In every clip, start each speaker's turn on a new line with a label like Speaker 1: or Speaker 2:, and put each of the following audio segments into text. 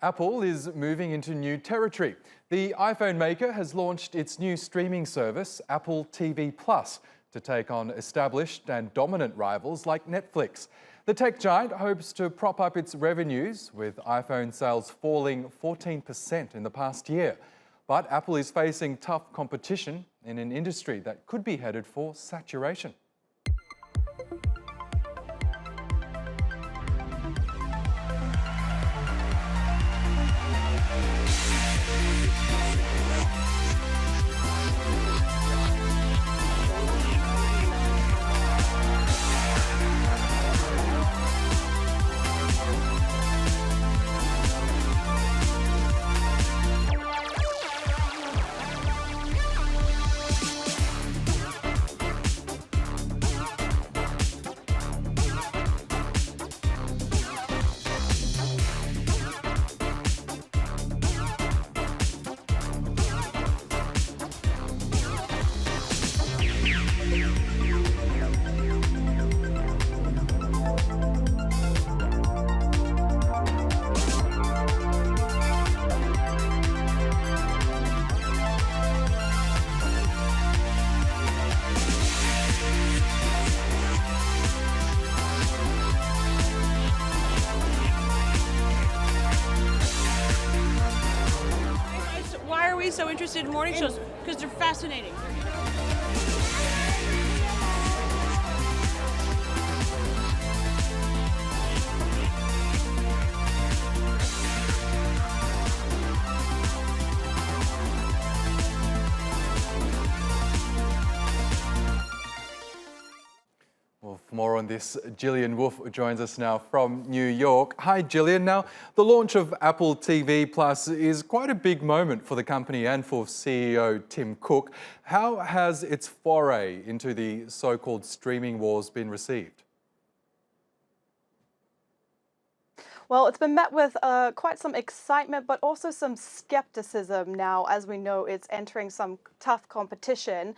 Speaker 1: Apple is moving into new territory. The iPhone maker has launched its new streaming service, Apple TV Plus, to take on established and dominant rivals like Netflix. The tech giant hopes to prop up its revenues, with iPhone sales falling 14% in the past year. But Apple is facing tough competition in an industry that could be headed for saturation.
Speaker 2: Why are we so interested in morning shows? Because they're fascinating.
Speaker 1: Well, for more on this, Jillian Wolf joins us now from New York. Hi, Jillian. Now, the launch of Apple TV Plus is quite a big moment for the company and for CEO Tim Cook. How has its foray into the so-called streaming wars been received?
Speaker 3: Well, it's been met with quite some excitement, but also some skepticism now, as we know it's entering some tough competition.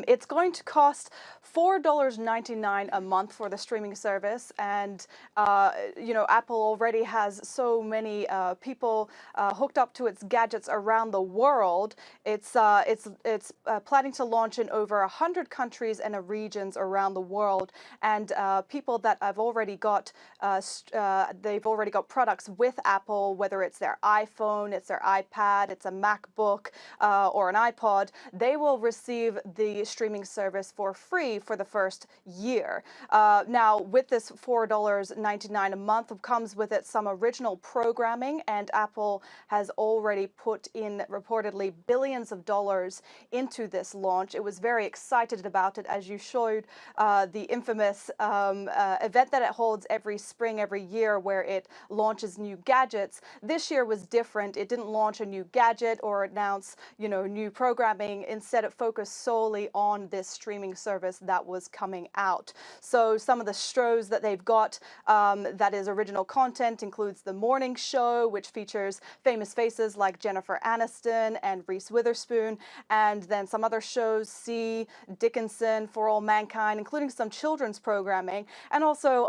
Speaker 3: It's going to cost $4.99 a month for the streaming service, and Apple already has so many people hooked up to its gadgets around the world. It's planning to launch in over 100 countries and regions around the world, and people that have already got they've already got products with Apple, whether it's their iPhone, it's their iPad, it's a MacBook, or an iPod, they will receive the streaming service for free for the first year. Now, with this $4.99 a month, comes with it some original programming, and Apple has already put in reportedly billions of dollars into this launch. It was very excited about it, as you showed the infamous event that it holds every spring, every year, where it launches new gadgets. This year was different. It didn't launch a new gadget or announce, new programming. Instead, it focused solely on this streaming service that was coming out. So some of the shows that they've got that is original content includes The Morning Show, which features famous faces like Jennifer Aniston and Reese Witherspoon, and then some other shows, See, Dickinson, For All Mankind, including some children's programming, and also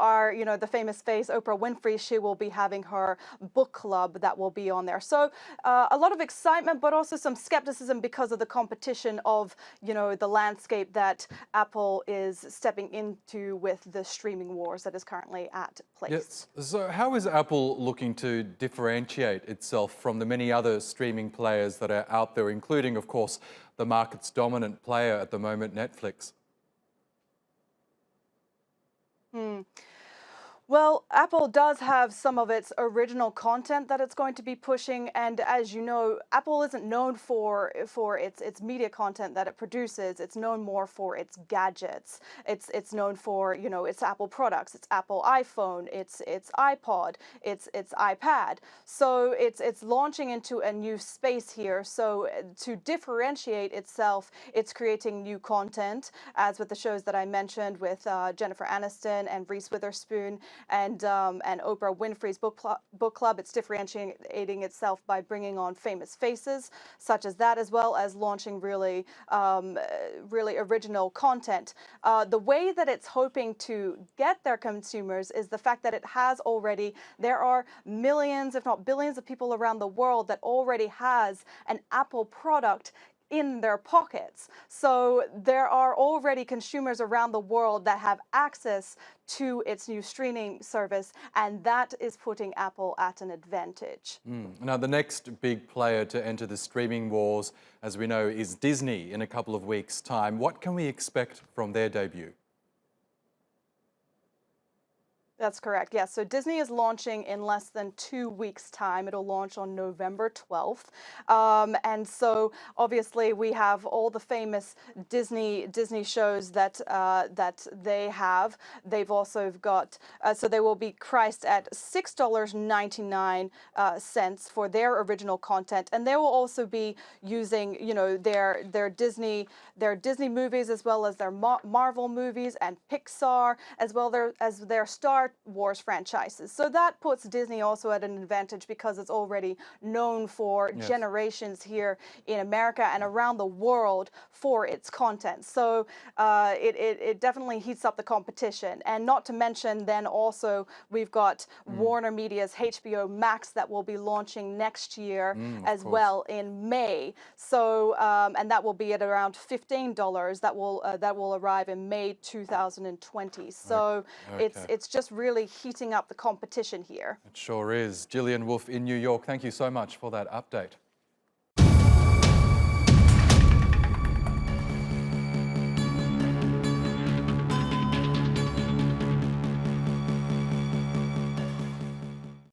Speaker 3: the famous face Oprah Winfrey. She will be having her book club that will be on there. So a lot of excitement, but also some skepticism because of the competition of, the landscape that Apple is stepping into with the streaming wars that is currently at place.
Speaker 1: Yes. So how is Apple looking to differentiate itself from the many other streaming players that are out there, including, of course, the market's dominant player at the moment, Netflix?
Speaker 3: Well, Apple does have some of its original content that it's going to be pushing, and as you know, Apple isn't known for its media content that it produces. It's known more for its gadgets. It's known for its Apple products, its Apple iPhone, its iPod, its iPad. So it's launching into a new space here. So to differentiate itself, it's creating new content, as with the shows that I mentioned with Jennifer Aniston and Reese Witherspoon. and Oprah Winfrey's book club. It's differentiating itself by bringing on famous faces such as that, as well as launching really original content. The way that it's hoping to get their consumers is the fact that it has already, there are millions, if not billions, of people around the world that already has an Apple product in their pockets. So there are already consumers around the world that have access to its new streaming service, and that is putting Apple at an advantage.
Speaker 1: Now, the next big player to enter the streaming wars, as we know, is Disney in a couple of weeks' time. What can we expect from their debut?
Speaker 3: That's correct. Yes. So Disney is launching in less than 2 weeks' time. It'll launch on November 12th. And so obviously we have all the famous Disney shows that they have. They've also got so they will be priced at $6.99 for their original content, and they will also be using their Disney movies, as well as their Marvel movies and Pixar, as well as their Star Wars franchises. So that puts Disney also at an advantage because it's already known for generations here in America and around the world for its content. So it definitely heats up the competition. And not to mention then also we've got Warner Media's HBO Max that will be launching next year as well in May. So and that will be at around $15. That will arrive in May 2020. So it's just really heating up the competition here.
Speaker 1: It sure is. Jillian Wolf in New York, thank you so much for that update.